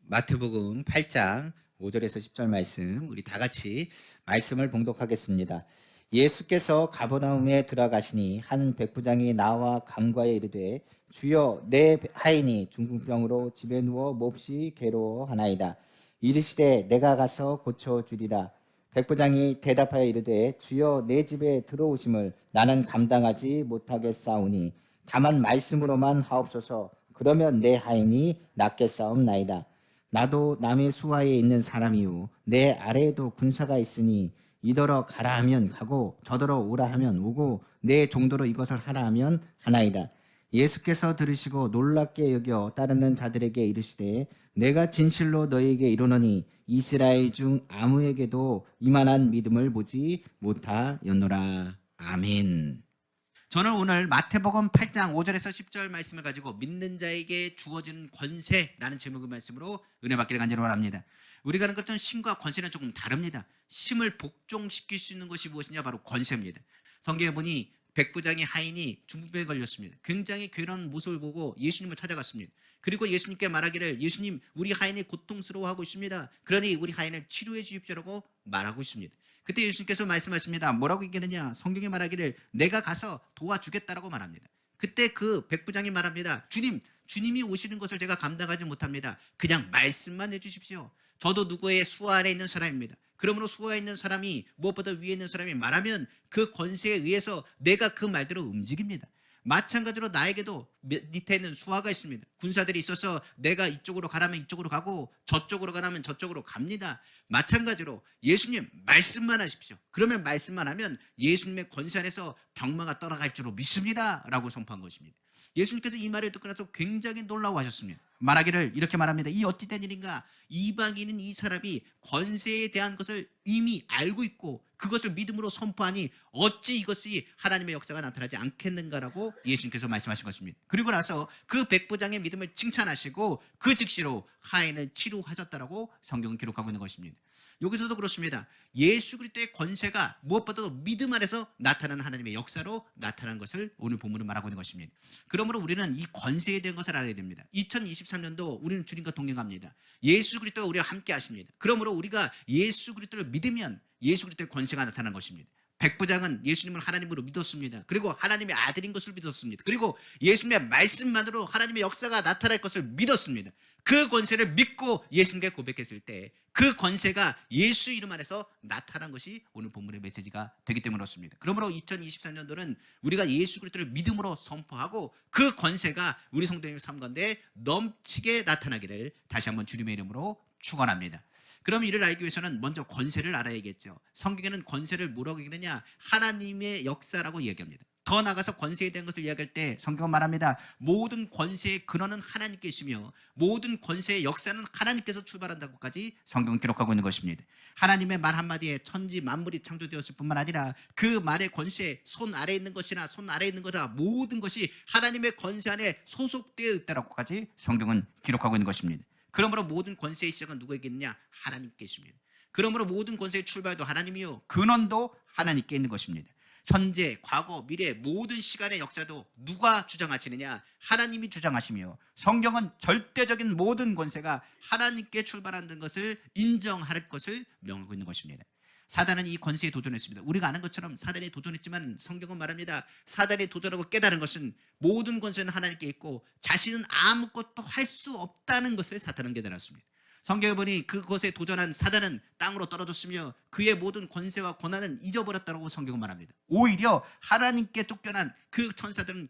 마태복음 8장 5절에서 10절 말씀 우리 다 같이 말씀을 봉독하겠습니다. 예수께서 가버나움에 들어가시니 한 백부장이 나와 간과에 이르되 주여 내 하인이 중풍병으로 집에 누워 몹시 괴로워하나이다. 이르시되 내가 가서 고쳐주리라. 백부장이 대답하여 이르되 주여 내 집에 들어오심을 나는 감당하지 못하겠사오니 다만 말씀으로만 하옵소서. 그러면 내 하인이 낫겠사옵나이다. 나도 남의 수하에 있는 사람이요 내 아래에도 군사가 있으니 이더러 가라 하면 가고 저더러 오라 하면 오고 내 정도로 이것을 하라 하면 하나이다. 예수께서 들으시고 놀랍게 여겨 따르는 자들에게 이르시되 내가 진실로 너희에게 이르노니 이스라엘 중 아무에게도 이만한 믿음을 보지 못하였노라. 아멘. 저는 오늘 마태복음 8장 5절에서 10절 말씀을 가지고 믿는 자에게 주어지는 권세라는 제목의 말씀으로 은혜 받기를 간절히 원합니다. 우리가 하는 것은 힘과 권세는 조금 다릅니다. 힘을 복종시킬 수 있는 것이 무엇이냐? 바로 권세입니다. 성경에 보니 백부장의 하인이 중풍병에 걸렸습니다. 굉장히 괴로운 모습을 보고 예수님을 찾아갔습니다. 그리고 예수님께 말하기를 예수님 우리 하인이 고통스러워하고 있습니다. 그러니 우리 하인을 치료해 주십시오라고 말하고 있습니다. 그때 예수님께서 말씀하십니다. 뭐라고 얘기하느냐? 성경에 말하기를 내가 가서 도와주겠다라고 말합니다. 그때 그 백부장이 말합니다. 주님이 오시는 것을 제가 감당하지 못합니다. 그냥 말씀만 해주십시오. 저도 누구의 수하 아래 있는 사람입니다. 그러므로 수하에 있는 사람이 무엇보다 위에 있는 사람이 말하면 그 권세에 의해서 내가 그 말대로 움직입니다. 마찬가지로 나에게도 밑에 있는 수하가 있습니다. 군사들이 있어서 내가 이쪽으로 가라면 이쪽으로 가고 저쪽으로 가라면 저쪽으로 갑니다. 마찬가지로 예수님 말씀만 하십시오. 그러면 말씀만 하면 예수님의 권세 안에서 병마가 떠나갈 줄로 믿습니다 라고 선포한 것입니다. 예수님께서 이 말을 듣고 나서 굉장히 놀라워하셨습니다. 말하기를 이렇게 말합니다. 이 어찌 된 일인가? 이방인은 이 사람이 권세에 대한 것을 이미 알고 있고 그것을 믿음으로 선포하니 어찌 이것이 하나님의 역사가 나타나지 않겠는가라고 예수님께서 말씀하신 것입니다. 그리고 나서 그 백부장의 믿음을 칭찬하시고 그 즉시로 하인을 치료하셨다라고 성경은 기록하고 있는 것입니다. 여기서도 그렇습니다. 예수 그리스도의 권세가 무엇보다도 믿음 안에서 나타나는 하나님의 역사로 나타나는 것을 오늘 본문은 말하고 있는 것입니다. 그러므로 우리는 이 권세에 대한 것을 알아야 됩니다. 2023년도 우리는 주님과 동행합니다. 예수 그리스도가 우리와 함께 하십니다. 그러므로 우리가 예수 그리스도를 믿으면 예수 그리스도의 권세가 나타나는 것입니다. 백부장은 예수님을 하나님으로 믿었습니다. 그리고 하나님의 아들인 것을 믿었습니다. 그리고 예수님의 말씀만으로 하나님의 역사가 나타날 것을 믿었습니다. 그 권세를 믿고 예수님께 고백했을 때 그 권세가 예수 이름 안에서 나타난 것이 오늘 본문의 메시지가 되기 때문에 그렇습니다. 그러므로 2023년도는 우리가 예수 그리스도를 믿음으로 선포하고 그 권세가 우리 성도님의 삶 가운데 넘치게 나타나기를 다시 한번 주님의 이름으로 축원합니다. 그럼 이를 알기 위해서는 먼저 권세를 알아야겠죠. 성경에는 권세를 뭐라고 얘기하느냐? 하나님의 역사라고 이야기합니다. 더 나아가서 권세에 대한 것을 이야기할 때 성경은 말합니다. 모든 권세의 근원은 하나님께시며 모든 권세의 역사는 하나님께서 출발한다고까지 성경은 기록하고 있는 것입니다. 하나님의 말 한마디에 천지 만물이 창조되었을 뿐만 아니라 그 말의 권세, 손 아래에 있는 것이나 손 아래에 있는 거나 모든 것이 하나님의 권세 안에 소속되어 있다고까지 성경은 기록하고 있는 것입니다. 그러므로 모든 권세의 시작은 누구에게 있느냐? 하나님께 있습니다. 그러므로 모든 권세의 출발도 하나님이요 근원도 하나님께 있는 것입니다. 현재, 과거, 미래 모든 시간의 역사도 누가 주장하시느냐? 하나님이 주장하시며 성경은 절대적인 모든 권세가 하나님께 출발한다는 것을 인정할 것을 명하고 있는 것입니다. 사단은 이 권세에 도전했습니다. 우리가 아는 것처럼 사단이 도전했지만 성경은 말합니다. 사단이 도전하고 깨달은 것은 모든 권세는 하나님께 있고 자신은 아무것도 할 수 없다는 것을 사탄은 깨달았습니다. 성경에 보니 그것에 도전한 사단은 땅으로 떨어졌으며 그의 모든 권세와 권한을 잊어버렸다고 성경은 말합니다. 오히려 하나님께 쫓겨난 그 천사들은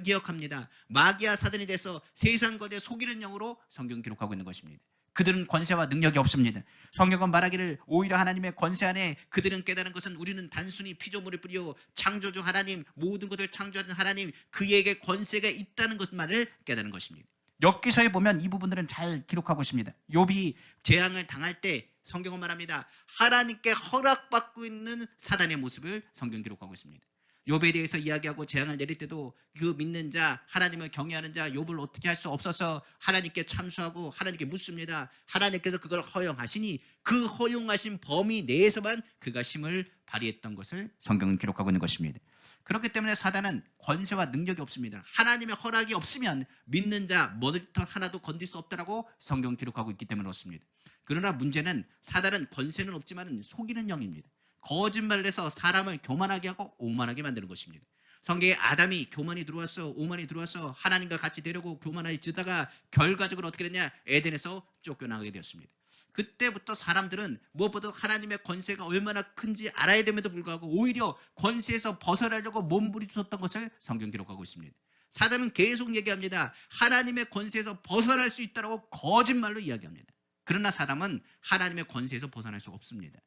기억합니다. 마귀와 사단이 돼서 세상 것에 속이는 영으로 성경은 기록하고 있는 것입니다. 그들은 권세와 능력이 없습니다. 성경은 말하기를 오히려 하나님의 권세 안에 그들은 깨달은 것은 우리는 단순히 피조물을 뿌리요 창조주 하나님 모든 것을 창조하신 하나님 그에게 권세가 있다는 것만을 깨달은 것입니다. 욥기서에 보면 이 부분들은 잘 기록하고 있습니다. 욥이 재앙을 당할 때 성경은 말합니다. 하나님께 허락받고 있는 사단의 모습을 성경 기록하고 있습니다. 욥에 대해서 이야기하고 재앙을 내릴 때도 그 믿는 자, 하나님을 경외하는 자 욥을 어떻게 할 수 없어서 하나님께 참수하고 하나님께 묻습니다. 하나님께서 그걸 허용하시니 그 허용하신 범위 내에서만 그가 힘을 발휘했던 것을 성경은 기록하고 있는 것입니다. 그렇기 때문에 사단은 권세와 능력이 없습니다. 하나님의 허락이 없으면 믿는 자 머리털 하나도 건들 수 없다라고 성경 기록하고 있기 때문에 그렇습니다. 그러나 문제는 사단은 권세는 없지만 속이는 영입니다. 거짓말을 해서 사람을 교만하게 하고 오만하게 만드는 것입니다. 성경에 아담이 교만이 들어왔어, 오만이 들어와서 하나님과 같이 되려고 교만하게 지다가 결과적으로 어떻게 됐냐? 에덴에서 쫓겨나게 되었습니다. 그때부터 사람들은 무엇보다 하나님의 권세가 얼마나 큰지 알아야 됨에도 불구하고 오히려 권세에서 벗어나려고 몸부림쳤던 것을 성경 기록하고 있습니다. 사단은 계속 얘기합니다. 하나님의 권세에서 벗어날 수 있다고 거짓말로 이야기합니다. 그러나 사람은 하나님의 권세에서 벗어날 수가 없습니다.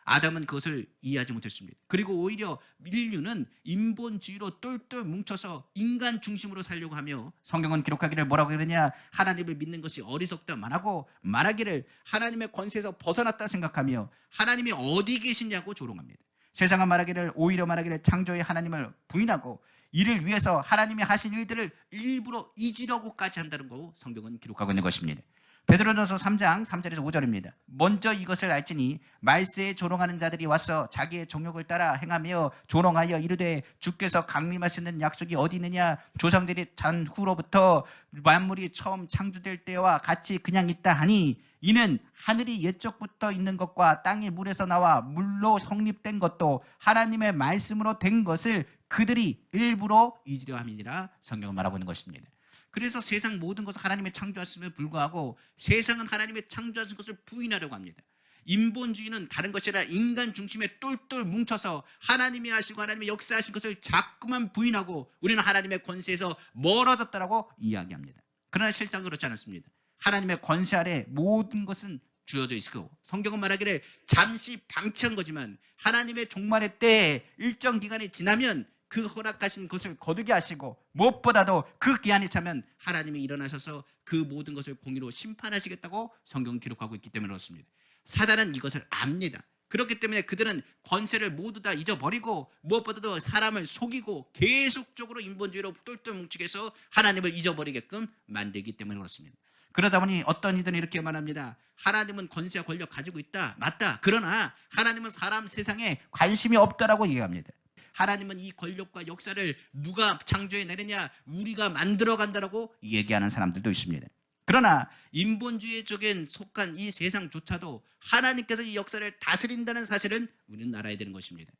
아담은 그것을 이해하지 못했습니다. 그리고 오히려 인류는 인본주의로 똘똘 뭉쳐서 인간 중심으로 살려고 하며 성경은 기록하기를 뭐라고 그러냐? 하나님을 믿는 것이 어리석다만 하고 말하기를 하나님의 권세에서 벗어났다 생각하며 하나님이 어디 계시냐고 조롱합니다. 세상은 오히려 말하기를 창조의 하나님을 부인하고 이를 위해서 하나님이 하신 일들을 일부러 잊으려고까지 한다는 거 성경은 기록하고 있는 것입니다. 베드로전서 3장 3절에서 5절입니다. 먼저 이것을 알지니 말세에 조롱하는 자들이 와서 자기의 정욕을 따라 행하며 조롱하여 이르되 주께서 강림하시는 약속이 어디 있느냐? 조상들이 전후로부터 만물이 처음 창조될 때와 같이 그냥 있다 하니 이는 하늘이 옛적부터 있는 것과 땅이 물에서 나와 물로 성립된 것도 하나님의 말씀으로 된 것을 그들이 일부러 잊으려 함이니라 성경은 말하고 있는 것입니다. 그래서 세상 모든 것을 하나님의 창조하심에 불구하고 세상은 하나님의 창조하신 것을 부인하려고 합니다. 인본주의는 다른 것이 아니라 인간 중심에 똘똘 뭉쳐서 하나님이 하시고 하나님의 역사하신 것을 자꾸만 부인하고 우리는 하나님의 권세에서 멀어졌다라고 이야기합니다. 그러나 실상 그렇지 않습니다. 하나님의 권세 아래 모든 것은 주어져 있고 성경은 말하기를 잠시 방치한 거지만 하나님의 종말의 때에 일정 기간이 지나면 그 허락하신 것을 거두게 하시고 무엇보다도 그 기한이 차면 하나님이 일어나셔서 그 모든 것을 공의로 심판하시겠다고 성경은 기록하고 있기 때문에 그렇습니다. 사단은 이것을 압니다. 그렇기 때문에 그들은 권세를 모두 다 잊어버리고 무엇보다도 사람을 속이고 계속적으로 인본주의로 똘똘 뭉치게 해서 하나님을 잊어버리게끔 만들기 때문에 그렇습니다. 그러다 보니 어떤 이들은 이렇게 말합니다. 하나님은 권세와 권력 가지고 있다. 맞다. 그러나 하나님은 사람 세상에 관심이 없다라고 얘기합니다. 하나님은 이 권력과 역사를 누가 창조해 내느냐? 우리가 만들어 간다라고 얘기하는 사람들도 있습니다. 그러나 인본주의적인 속한 이 세상조차도 하나님께서 이 역사를 다스린다는 사실은 우리는 알아야 되는 것입니다.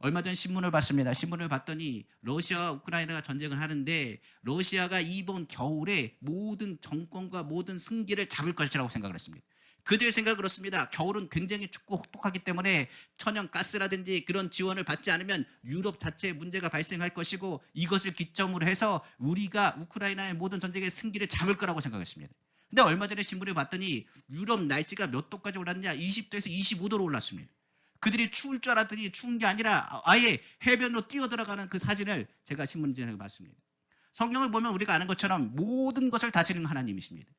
얼마 전 신문을 봤습니다. 신문을 봤더니 러시아와 우크라이나가 전쟁을 하는데 러시아가 이번 겨울에 모든 정권과 모든 승기를 잡을 것이라고 생각을 했습니다. 그들 생각은 그렇습니다. 겨울은 굉장히 춥고 혹독하기 때문에 천연가스라든지 그런 지원을 받지 않으면 유럽 자체에 문제가 발생할 것이고 이것을 기점으로 해서 우리가 우크라이나의 모든 전쟁의 승기를 잡을 거라고 생각했습니다. 근데 얼마 전에 신문을 봤더니 유럽 날씨가 몇 도까지 올랐냐? 20도에서 25도로 올랐습니다. 그들이 추울 줄 알았더니 추운 게 아니라 아예 해변으로 뛰어들어가는 그 사진을 제가 신문지에 봤습니다. 성경을 보면 우리가 아는 것처럼 모든 것을 다스리는 하나님이십니다.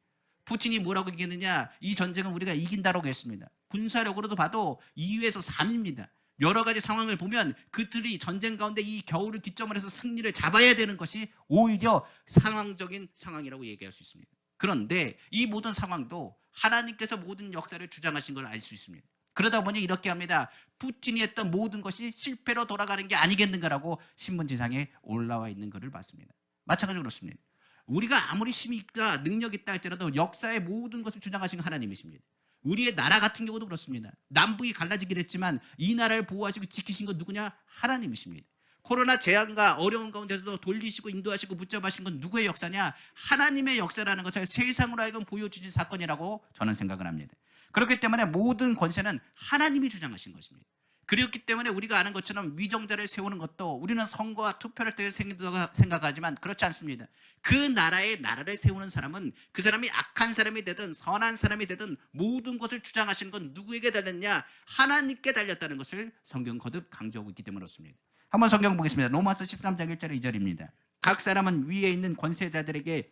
푸틴이 뭐라고 얘기했느냐? 이 전쟁은 우리가 이긴다라고 했습니다. 군사력으로도 봐도 2위에서 3위입니다. 여러 가지 상황을 보면 그들이 전쟁 가운데 이 겨울을 기점으로 해서 승리를 잡아야 되는 것이 오히려 상황적인 상황이라고 얘기할 수 있습니다. 그런데 이 모든 상황도 하나님께서 모든 역사를 주장하신 걸 알 수 있습니다. 그러다 보니 이렇게 합니다. 푸틴이 했던 모든 것이 실패로 돌아가는 게 아니겠는가라고 신문지상에 올라와 있는 것을 봤습니다. 마찬가지로 그렇습니다. 우리가 아무리 힘이 있다 능력이 있다 할지라도 역사의 모든 것을 주장하신 하나님이십니다. 우리의 나라 같은 경우도 그렇습니다. 남북이 갈라지긴 했지만 이 나라를 보호하시고 지키신 건 누구냐? 하나님이십니다. 코로나 재앙과 어려운 가운데서도 돌리시고 인도하시고 붙잡으신 건 누구의 역사냐? 하나님의 역사라는 것을 세상으로 하여금 보여주신 사건이라고 저는 생각을 합니다. 그렇기 때문에 모든 권세는 하나님이 주장하신 것입니다. 그렇기 때문에 우리가 아는 것처럼 위정자를 세우는 것도 우리는 선거와 투표를 통해 생각하지만 그렇지 않습니다. 그 나라의 나라를 세우는 사람은 그 사람이 악한 사람이 되든 선한 사람이 되든 모든 것을 주장하시는 건 누구에게 달렸냐? 하나님께 달렸다는 것을 성경 거듭 강조하고 있기 때문에 그렇습니다. 한번 성경 보겠습니다. 로마서 13장 1절 2절입니다. 각 사람은 위에 있는 권세자들에게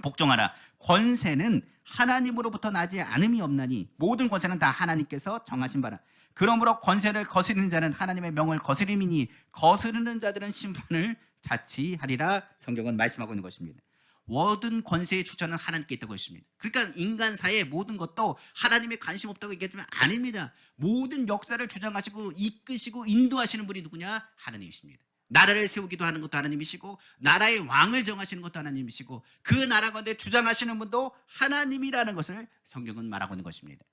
복종하라. 권세는 하나님으로부터 나지 않음이 없나니 모든 권세는 다 하나님께서 정하신 바라. 그러므로 권세를 거스리는 자는 하나님의 명을 거스림이니 거스르는 자들은 심판을 자치하리라. 성경은 말씀하고 있는 것입니다. 모든 권세의 주체는 하나님께 있다고 했습니다. 그러니까 인간사의 모든 것도 하나님의 관심 없다고 얘기하지만 아닙니다. 모든 역사를 주장하시고 이끄시고 인도하시는 분이 누구냐? 하나님이십니다. 나라를 세우기도 하는 것도 하나님이시고 나라의 왕을 정하시는 것도 하나님이시고 그 나라 가운데 주장하시는 분도 하나님이라는 것을 성경은 말하고 있는 것입니다.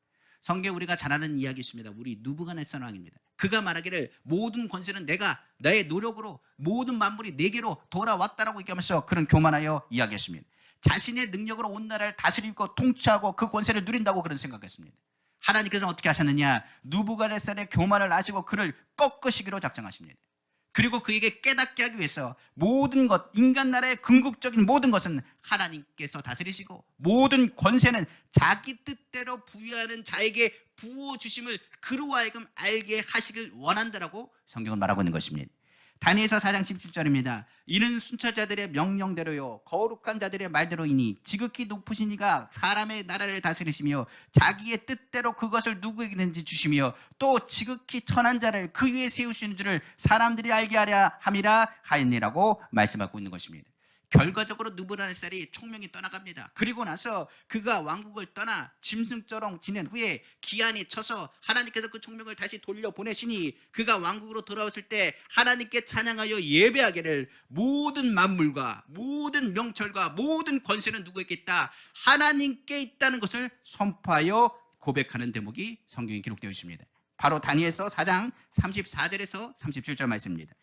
성경 우리가 잘 아는 이야기 있습니다. 우리 느부갓네살 왕입니다. 그가 말하기를 모든 권세는 내가 나의 노력으로 모든 만물이 내게로 돌아왔다라고 얘기하면서 그런 교만하여 이야기했습니다. 자신의 능력으로 온 나라를 다스리고 통치하고 그 권세를 누린다고 그런 생각했습니다. 하나님께서는 어떻게 하셨느냐? 느부갓네살의 교만을 아시고 그를 꺾으시기로 작정하십니다. 그리고 그에게 깨닫게 하기 위해서 모든 것, 인간 나라의 궁극적인 모든 것은 하나님께서 다스리시고 모든 권세는 자기 뜻대로 부여하는 자에게 부어주심을 그로 하여금 알게 하시길 원한다라고 성경은 말하고 있는 것입니다. 다니엘서 4장 17절입니다. 이는 순찰자들의 명령대로요 거룩한 자들의 말대로이니 지극히 높으신 이가 사람의 나라를 다스리시며 자기의 뜻대로 그것을 누구에게든지 주시며 또 지극히 천한 자를 그 위에 세우시는 줄을 사람들이 알게 하려 함이라 하였니라고 말씀하고 있는 것입니다. 결과적으로 느부갓네살이 총명이 떠나갑니다. 그리고 나서 그가 왕국을 떠나 짐승처럼 지낸 후에 기한이 쳐서 하나님께서 그 총명을 다시 돌려보내시니 그가 왕국으로 돌아왔을 때 하나님께 찬양하여 예배하기를 모든 만물과 모든 명철과 모든 권세는 누구에게 있다? 하나님께 있다는 것을 선포하여 고백하는 대목이 성경에 기록되어 있습니다. 바로 다니엘서 4장 34절에서 37절 말씀입니다.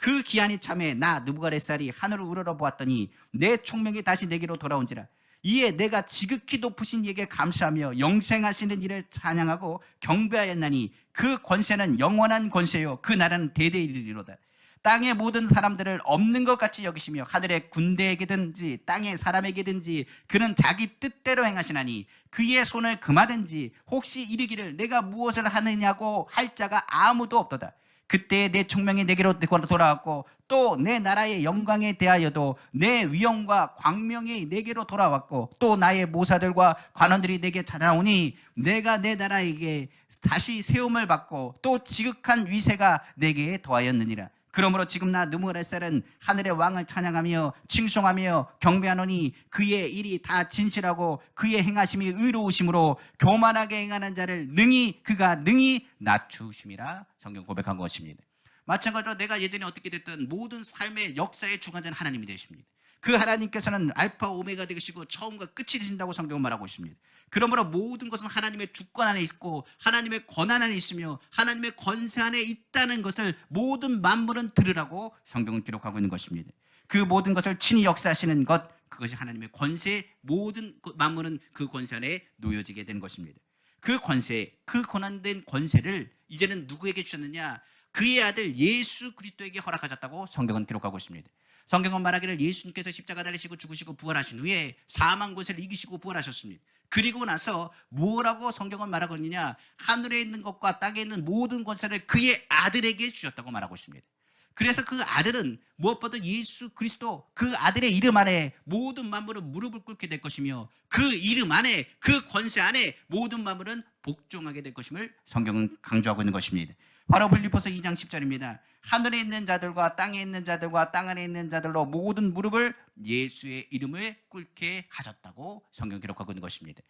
그 기한이 참에 나 느부갓네살이 하늘을 우러러 보았더니 내 총명이 다시 내게로 돌아온지라. 이에 내가 지극히 높으신 이에게 감사하며 영생하시는 이를 찬양하고 경배하였나니 그 권세는 영원한 권세요 그 나라는 대대에 이르리로다. 땅의 모든 사람들을 없는 것 같이 여기시며 하늘의 군대에게든지 땅의 사람에게든지 그는 자기 뜻대로 행하시나니 그의 손을 금하든지 혹시 이르기를 내가 무엇을 하느냐고 할 자가 아무도 없도다. 그때 내 총명이 내게로 돌아왔고 또 내 나라의 영광에 대하여도 내 위엄과 광명이 내게로 돌아왔고 또 나의 모사들과 관원들이 내게 찾아오니 내가 내 나라에게 다시 세움을 받고 또 지극한 위세가 내게 더하였느니라. 그러므로 지금 나 느부갓네살은 하늘의 왕을 찬양하며 칭송하며 경배하노니 그의 일이 다 진실하고 그의 행하심이 의로우심으로 교만하게 행하는 자를 그가 능히 낮추심이라 성경 고백한 것입니다. 마찬가지로 내가 예전에 어떻게 됐든 모든 삶의 역사의 주관자는 하나님이 되십니다. 그 하나님께서는 알파 오메가 되시고 처음과 끝이 되신다고 성경은 말하고 있습니다. 그러므로 모든 것은 하나님의 주권 안에 있고 하나님의 권한 안에 있으며 하나님의 권세 안에 있다는 것을 모든 만물은 들으라고 성경은 기록하고 있는 것입니다. 그 모든 것을 친히 역사하시는 것, 그것이 하나님의 권세, 모든 만물은 그 권세 안에 놓여지게 되는 것입니다. 그 권세, 그 권한된 권세를 이제는 누구에게 주셨느냐? 그의 아들 예수 그리스도에게 허락하셨다고 성경은 기록하고 있습니다. 성경은 말하기를 예수님께서 십자가 달리시고 죽으시고 부활하신 후에 사망 권세를 이기시고 부활하셨습니다. 그리고 나서 뭐라고 성경은 말하고 있느냐? 하늘에 있는 것과 땅에 있는 모든 권세를 그의 아들에게 주셨다고 말하고 있습니다. 그래서 그 아들은 무엇보다 예수 그리스도 그 아들의 이름 안에 모든 만물은 무릎을 꿇게 될 것이며 그 이름 안에 그 권세 안에 모든 만물은 복종하게 될 것임을 성경은 강조하고 있는 것입니다. 바로 빌립보서 2장 10절입니다. 하늘에 있는 자들과 땅에 있는 자들과 땅 안에 있는 자들로 모든 무릎을 예수의 이름을 꿇게 하셨다고 성경 기록하고 있는 것입니다.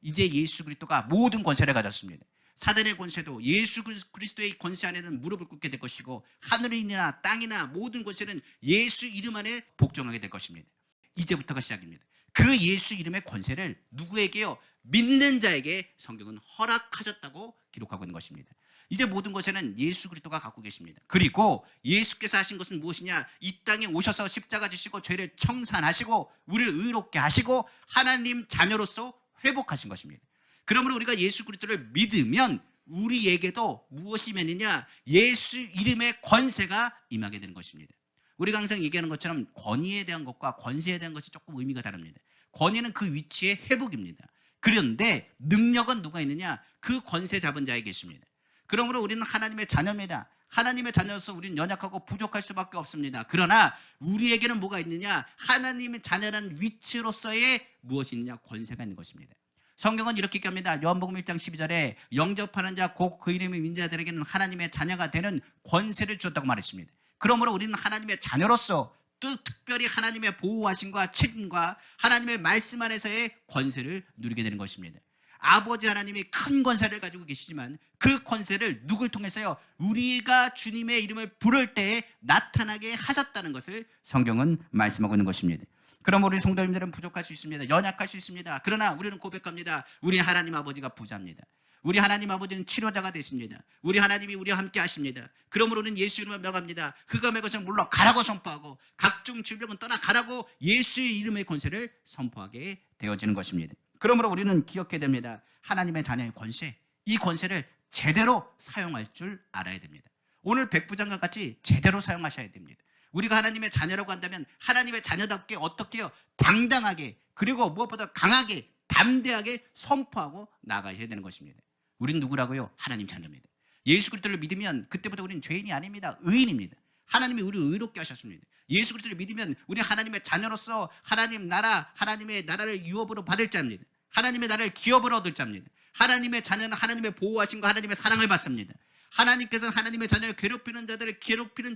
이제 예수 그리스도가 모든 권세를 가졌습니다. 사단의 권세도 예수 그리스도의 권세 안에는 무릎을 꿇게 될 것이고 하늘이나 땅이나 모든 권세는 예수 이름 안에 복종하게 될 것입니다. 이제부터가 시작입니다. 그 예수 이름의 권세를 누구에게요? 믿는 자에게 성경은 허락하셨다고 기록하고 있는 것입니다. 이제 모든 것에는 예수 그리스도가 갖고 계십니다. 그리고 예수께서 하신 것은 무엇이냐? 이 땅에 오셔서 십자가 지시고 죄를 청산하시고 우리를 의롭게 하시고 하나님 자녀로서 회복하신 것입니다. 그러므로 우리가 예수 그리스도를 믿으면 우리에게도 무엇이 임하느냐? 예수 이름의 권세가 임하게 되는 것입니다. 우리가 항상 얘기하는 것처럼 권위에 대한 것과 권세에 대한 것이 조금 의미가 다릅니다. 권위는 그 위치의 회복입니다. 그런데 능력은 누가 있느냐? 그 권세 잡은 자에게 있습니다. 그러므로 우리는 하나님의 자녀입니다. 하나님의 자녀로서 우리는 연약하고 부족할 수밖에 없습니다. 그러나 우리에게는 뭐가 있느냐? 하나님의 자녀라는 위치로서의 무엇이 있느냐? 권세가 있는 것입니다. 성경은 이렇게 얘기합니다. 요한복음 1장 12절에 영접하는 자 곧 그 이름이 믿는 자들에게는 하나님의 자녀가 되는 권세를 주었다고 말했습니다. 그러므로 우리는 하나님의 자녀로서 또 특별히 하나님의 보호하심과 책임과 하나님의 말씀 안에서의 권세를 누리게 되는 것입니다. 아버지 하나님이 큰 권세를 가지고 계시지만 그 권세를 누굴 통해서요? 우리가 주님의 이름을 부를 때에 나타나게 하셨다는 것을 성경은 말씀하고 있는 것입니다. 그럼 우리 성도님들은 부족할 수 있습니다. 연약할 수 있습니다. 그러나 우리는 고백합니다. 우리 하나님 아버지가 부자입니다. 우리 하나님 아버지는 치료자가 되십니다. 우리 하나님이 우리와 함께 하십니다. 그러므로 우리는 예수 이름을 명합니다. 흑암의 것을 물러가라고 선포하고 각종 질병은 떠나가라고 예수의 이름의 권세를 선포하게 되어지는 것입니다. 그러므로 우리는 기억해야 됩니다. 하나님의 자녀의 권세, 이 권세를 제대로 사용할 줄 알아야 됩니다. 오늘 백부장과 같이 제대로 사용하셔야 됩니다. 우리가 하나님의 자녀라고 한다면 하나님의 자녀답게 어떻게 해요? 당당하게, 그리고 무엇보다 강하게, 담대하게 선포하고 나가셔야 되는 것입니다. 우린 누구라고요? 하나님 자녀입니다. 예수 그리스도를 믿으면 그때부터 우리는 죄인이 아닙니다. 의인입니다. 하나님이 우리를 의롭게 하셨습니다. 예수 그리스도를 믿으면 우리 하나님의 자녀로서 하나님의 나라를 유업으로 받을 자입니다. 하나님의 나라를 기업으로 얻을 자입니다. 하나님의 자녀는 하나님의 보호하심과 하나님의 사랑을 받습니다. 하나님께서는 하나님의 자녀를 괴롭히는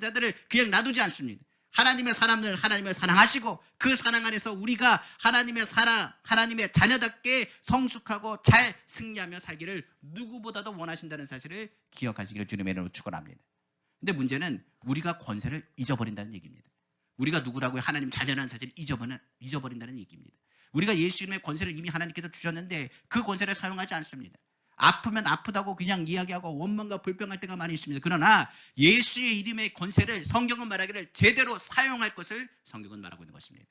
자들을 그냥 놔두지 않습니다. 하나님의 사람들 하나님을 사랑하시고 그 사랑 안에서 우리가 하나님의 자녀답게 성숙하고 잘 승리하며 살기를 누구보다도 원하신다는 사실을 기억하시기를 주님의 이름으로 축원합니다. 근데 문제는 우리가 권세를 잊어버린다는 얘기입니다. 우리가 누구라고요? 하나님 자녀라는 사실을 잊어버린다는 얘기입니다. 우리가 예수 이름의 권세를 이미 하나님께서 주셨는데 그 권세를 사용하지 않습니다. 아프면 아프다고 그냥 이야기하고 원망과 불평할 때가 많이 있습니다. 그러나 예수의 이름의 권세를 성경은 말하기를 제대로 사용할 것을 성경은 말하고 있는 것입니다.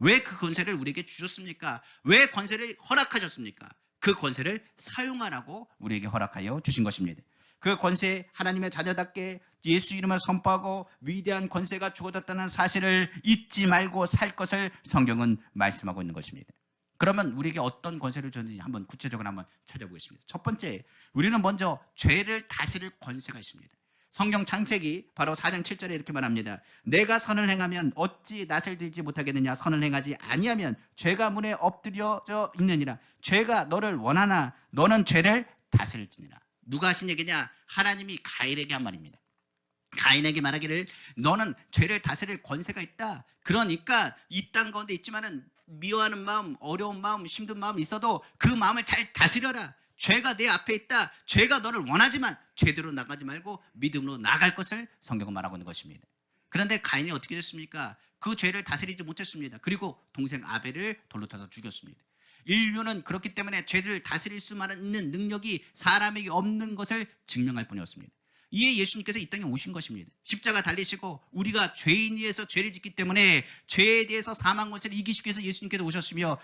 왜 그 권세를 우리에게 주셨습니까? 왜 권세를 허락하셨습니까? 그 권세를 사용하라고 우리에게 허락하여 주신 것입니다. 그 권세, 하나님의 자녀답게 예수 이름을 선포하고 위대한 권세가 주어졌다는 사실을 잊지 말고 살 것을 성경은 말씀하고 있는 것입니다. 그러면 우리에게 어떤 권세를 줬는지 한번 구체적으로 한번 찾아보겠습니다. 첫 번째, 우리는 먼저 죄를 다스릴 권세가 있습니다. 성경 창세기 바로 4장 7절에 이렇게 말합니다. 내가 선을 행하면 어찌 낯을 들지 못하겠느냐? 선을 행하지 아니하면 죄가 문에 엎드려져 있느니라. 죄가 너를 원하나 너는 죄를 다스릴지니라. 누가 하신 얘기냐? 하나님이 가인에게 한 말입니다. 가인에게 말하기를 너는 죄를 다스릴 권세가 있다. 그러니까 이 땅 가운데 있지만은 미워하는 마음, 어려운 마음, 힘든 마음이 있어도 그 마음을 잘 다스려라. 죄가 내 앞에 있다. 죄가 너를 원하지만 죄대로 나가지 말고 믿음으로 나갈 것을 성경은 말하고 있는 것입니다. 그런데 가인이 어떻게 됐습니까? 그 죄를 다스리지 못했습니다. 그리고 동생 아벨을 돌로 타서 죽였습니다. 인류는 그렇기 때문에 죄를 다스릴 수만 있는 능력이 사람에게 없는 것을 증명할 뿐이었습니다. 이에 예수님께서 이 땅에 오신 것입니다. 십자가 달리시고 우리가 죄인이어서 죄를 짓기 때문에 죄에 대해서 사망 권세를 이기시기 위해서 예수님께서 오셨으며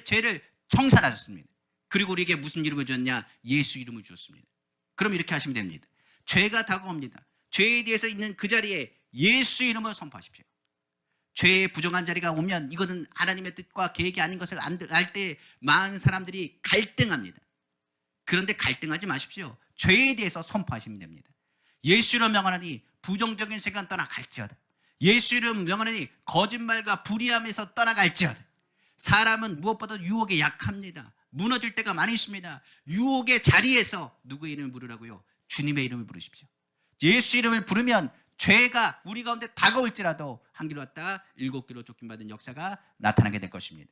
죄를 청산하셨습니다. 그리고 우리에게 무슨 이름을 주었냐? 예수 이름을 주었습니다. 그럼 이렇게 하시면 됩니다. 죄가 다가옵니다. 죄에 대해서 있는 그 자리에 예수 이름을 선포하십시오. 죄의 부정한 자리가 오면 이것은 하나님의 뜻과 계획이 아닌 것을 알 때 많은 사람들이 갈등합니다. 그런데 갈등하지 마십시오. 죄에 대해서 선포하시면 됩니다. 예수 이름 명하노니 부정적인 생각 떠나갈지어다. 예수 이름 명하노니 거짓말과 불의함에서 떠나갈지어다. 사람은 무엇보다 유혹에 약합니다. 무너질 때가 많이 있습니다. 유혹의 자리에서 누구의 이름을 부르라고요? 주님의 이름을 부르십시오. 예수 이름을 부르면 죄가 우리 가운데 다가올지라도 한 길로 왔다가 7길로 쫓김받은 역사가 나타나게 될 것입니다.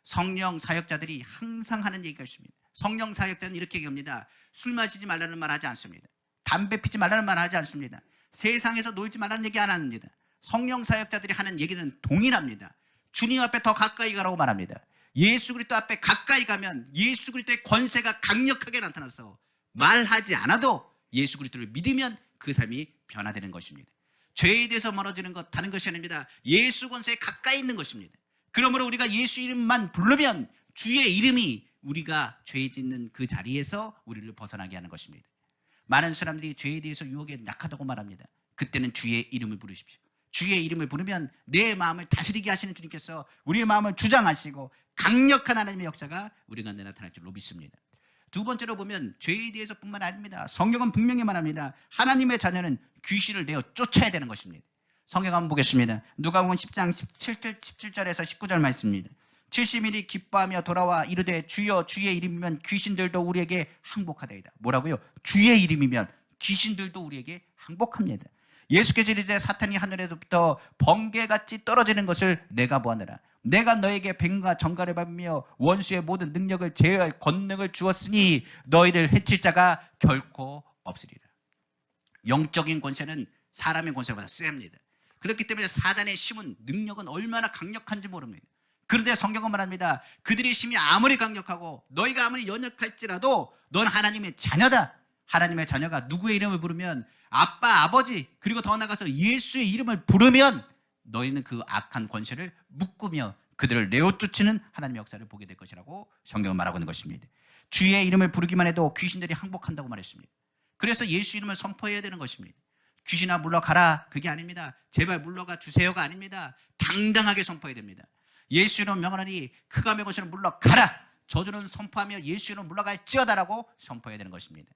성령 사역자들이 항상 하는 얘기가 있습니다. 성령 사역자는 이렇게 얘기합니다. 술 마시지 말라는 말 하지 않습니다. 담배 피지 말라는 말 하지 않습니다. 세상에서 놀지 말라는 얘기 안 합니다. 성령 사역자들이 하는 얘기는 동일합니다. 주님 앞에 더 가까이 가라고 말합니다. 예수 그리스도 앞에 가까이 가면 예수 그리스도의 권세가 강력하게 나타나서 말하지 않아도 예수 그리스도를 믿으면 그 삶이 변화되는 것입니다. 죄에 대해서 멀어지는 것 다른 것이 아닙니다. 예수 권세에 가까이 있는 것입니다. 그러므로 우리가 예수 이름만 부르면 주의 이름이 우리가 죄 짓는 그 자리에서 우리를 벗어나게 하는 것입니다. 많은 사람들이 죄에 대해서 유혹에 약하다고 말합니다. 그때는 주의 이름을 부르십시오. 주의 이름을 부르면 내 마음을 다스리게 하시는 주님께서 우리의 마음을 주장하시고 강력한 하나님의 역사가 우리 가운데 나타날 줄로 믿습니다. 두 번째로 보면 죄에 대해서뿐만 아닙니다. 성경은 분명히 말합니다. 하나님의 자녀는 귀신을 내어 쫓아야 되는 것입니다. 성경 한번 보겠습니다. 누가복음 10장 17절에서 19절 말씀입니다. 70일이 기뻐하며 돌아와 이르되 주여 주의 이름이면 귀신들도 우리에게 항복하다이다. 뭐라고요? 주의 이름이면 귀신들도 우리에게 항복합니다. 예수께서 이르되 사탄이 하늘에서부터 번개같이 떨어지는 것을 내가 보았느라. 내가 너에게 뱀과 정갈을 밟으며 원수의 모든 능력을 제어할 권능을 주었으니 너희를 해칠 자가 결코 없으리라. 영적인 권세는 사람의 권세보다 셉니다. 그렇기 때문에 사단의 힘은 능력은 얼마나 강력한지 모릅니다. 그런데 성경은 말합니다. 그들의 힘이 아무리 강력하고 너희가 아무리 연약할지라도 넌 하나님의 자녀다. 하나님의 자녀가 누구의 이름을 부르면 아빠, 아버지 그리고 더 나아가서 예수의 이름을 부르면 너희는 그 악한 권세를 묶으며 그들을 내어쫓는 하나님의 역사를 보게 될 것이라고 성경은 말하고 있는 것입니다. 주의 이름을 부르기만 해도 귀신들이 항복한다고 말했습니다. 그래서 예수 이름을 선포해야 되는 것입니다. 귀신아 물러가라 그게 아닙니다. 제발 물러가 주세요가 아닙니다. 당당하게 선포해야 됩니다. 예수 이름 명하노니 크감의 것으로 물러가라. 저주는 선포하며 예수 이름 물러갈지어다라고 선포해야 되는 것입니다.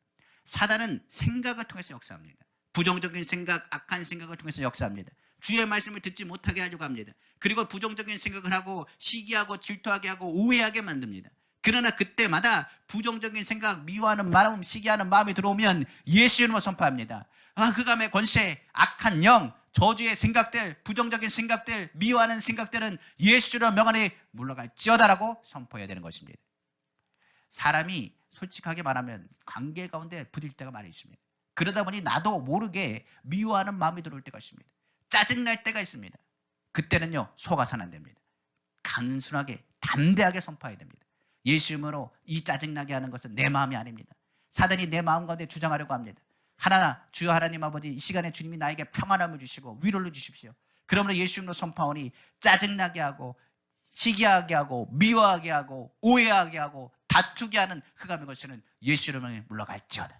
사단은 생각을 통해서 역사합니다. 부정적인 생각, 악한 생각을 통해서 역사합니다. 주의 말씀을 듣지 못하게 하려고 합니다. 그리고 부정적인 생각을 하고 시기하고 질투하게 하고 오해하게 만듭니다. 그러나 그때마다 부정적인 생각, 미워하는 마음, 시기하는 마음이 들어오면 예수 이름을 선포합니다. 흑암의 권세, 악한 영, 저주의 생각들, 부정적인 생각들, 미워하는 생각들은 예수로 명하니 물러갈지어다라고 선포해야 되는 것입니다. 사람이 솔직하게 말하면 관계 가운데 부딪힐 때가 많이 있습니다. 그러다 보니 나도 모르게 미워하는 마음이 들어올 때가 있습니다. 짜증날 때가 있습니다. 그때는요 속아서는 안 됩니다. 단순하게 담대하게 선포해야 됩니다. 예수 이름으로 이 짜증나게 하는 것은 내 마음이 아닙니다. 사단이 내 마음 가운데 주장하려고 합니다. 하나나 주여 하나님 아버지 이 시간에 주님이 나에게 평안함을 주시고 위로를 주십시오. 그러므로 예수 이름으로 선포하오니 짜증나게 하고 시기하게 하고 미워하게 하고 오해하게 하고 다투게 하는 흑암의 것은 예수 이름으로 물러갈지어다.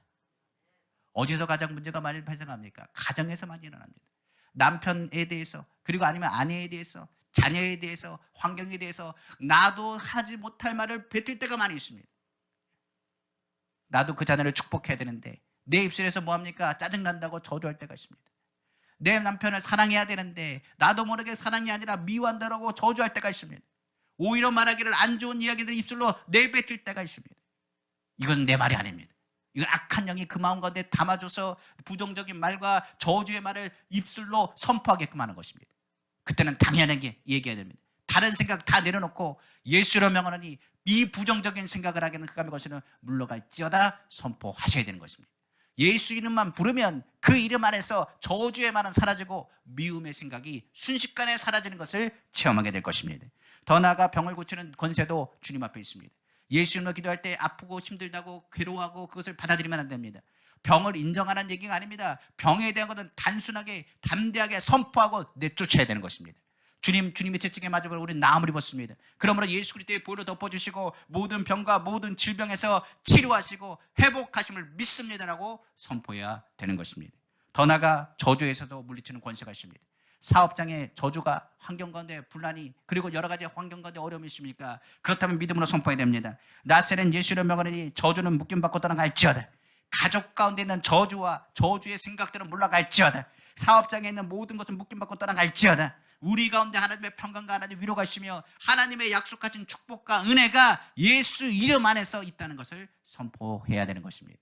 어디서 가장 문제가 많이 발생합니까? 가정에서 많이 일어납니다. 남편에 대해서 그리고 아니면 아내에 대해서 자녀에 대해서 환경에 대해서 나도 하지 못할 말을 뱉을 때가 많이 있습니다. 나도 그 자녀를 축복해야 되는데 내 입술에서 뭐합니까? 짜증난다고 저주할 때가 있습니다. 내 남편을 사랑해야 되는데 나도 모르게 사랑이 아니라 미워한다고 저주할 때가 있습니다. 오히려 말하기를 안 좋은 이야기들 입술로 내뱉을 때가 있습니다. 이건 내 말이 아닙니다. 이건 악한 영이 그 마음 가운데 담아줘서 부정적인 말과 저주의 말을 입술로 선포하게끔 하는 것입니다. 그때는 당연하게 얘기해야 됩니다. 다른 생각 다 내려놓고 예수로 명하노니 이 부정적인 생각을 하기는 흑암의 것은 물러갈지어다 선포하셔야 되는 것입니다. 예수 이름만 부르면 그 이름 안에서 저주의 말은 사라지고 미움의 생각이 순식간에 사라지는 것을 체험하게 될 것입니다. 더 나아가 병을 고치는 권세도 주님 앞에 있습니다. 예수 이름으로 기도할 때 아프고 힘들다고 괴로워하고 그것을 받아들이면 안 됩니다. 병을 인정하는 얘기가 아닙니다. 병에 대한 것은 단순하게 담대하게 선포하고 내쫓아야 되는 것입니다. 주님의 채찍에 맞아버려 우리는 나음을 입었습니다. 그러므로 예수 그리스도의 보혈로 덮어주시고 모든 병과 모든 질병에서 치료하시고 회복하심을 믿습니다라고 선포해야 되는 것입니다. 더 나아가 저주에서도 물리치는 권세가 있습니다. 사업장에 저주가 환경 가운데 분란이 그리고 여러 가지 환경 가운데 어려움이 있습니까? 그렇다면 믿음으로 선포해야 됩니다. 나세는 예수를 명하니 저주는 묶임받고 떠나갈지어다. 가족 가운데 있는 저주와 저주의 생각들은 물러갈지어다. 사업장에 있는 모든 것은 묶임받고 떠나갈지어다. 우리 가운데 하나님의 평강과 하나님의 위로가 있으며 하나님의 약속하신 축복과 은혜가 예수 이름 안에서 있다는 것을 선포해야 되는 것입니다.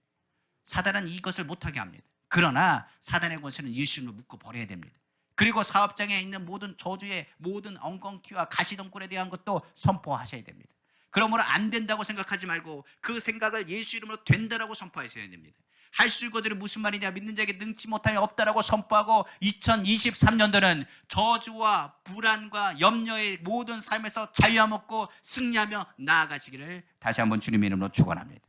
사단은 이것을 못하게 합니다. 그러나 사단의 권세는 예수 이름으로 묶어 버려야 됩니다. 그리고 사업장에 있는 모든 저주의 모든 엉겅퀴와 가시덤불에 대한 것도 선포하셔야 됩니다. 그러므로 안 된다고 생각하지 말고 그 생각을 예수 이름으로 된다라고 선포하셔야 됩니다. 할 수 있거든 무슨 말이냐 믿는 자에게 능치 못함이 없다라고 선포하고 2023년도는 저주와 불안과 염려의 모든 삶에서 자유함 얻고 승리하며 나아가시기를 다시 한번 주님의 이름으로 축원합니다.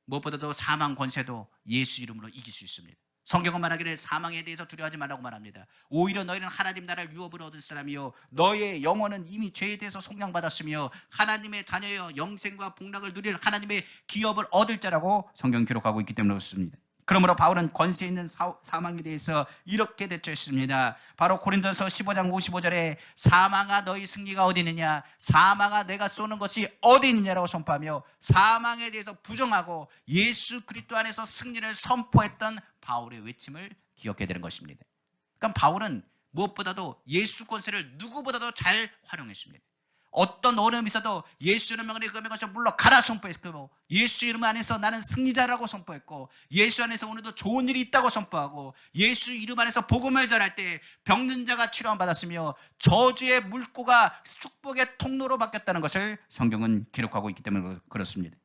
무엇보다도 사망 권세도 예수 이름으로 이길 수 있습니다. 성경은 말하기를 사망에 대해서 두려워하지 말라고 말합니다. 오히려 너희는 하나님 나라를 유업으로 얻은 사람이요 너희의 영혼은 이미 죄에 대해서 속량받았으며 하나님의 자녀여 영생과 복락을 누릴 하나님의 기업을 얻을 자라고 성경 기록하고 있기 때문에 그렇습니다. 그러므로 바울은 권세 있는 사망에 대해서 이렇게 대처했습니다. 바로 고린도서 15장 55절에 사망아 너희 승리가 어디 있느냐, 사망아 내가 쏘는 것이 어디 있느냐라고 선포하며 사망에 대해서 부정하고 예수 그리스도 안에서 승리를 선포했던 바울의 외침을 기억해야 되는 것입니다. 그러니까 바울은 무엇보다도 예수 권세를 누구보다도 잘 활용했습니다. 어떤 어려움이 있어도 예수 이름 안에 그 명을 물러가라 선포했고, 예수 이름 안에서 나는 승리자라고 선포했고, 예수 안에서 오늘도 좋은 일이 있다고 선포하고, 예수 이름 안에서 복음을 전할 때 병든 자가 치료함 받았으며 저주의 물고가 축복의 통로로 바뀌었다는 것을 성경은 기록하고 있기 때문에 그렇습니다.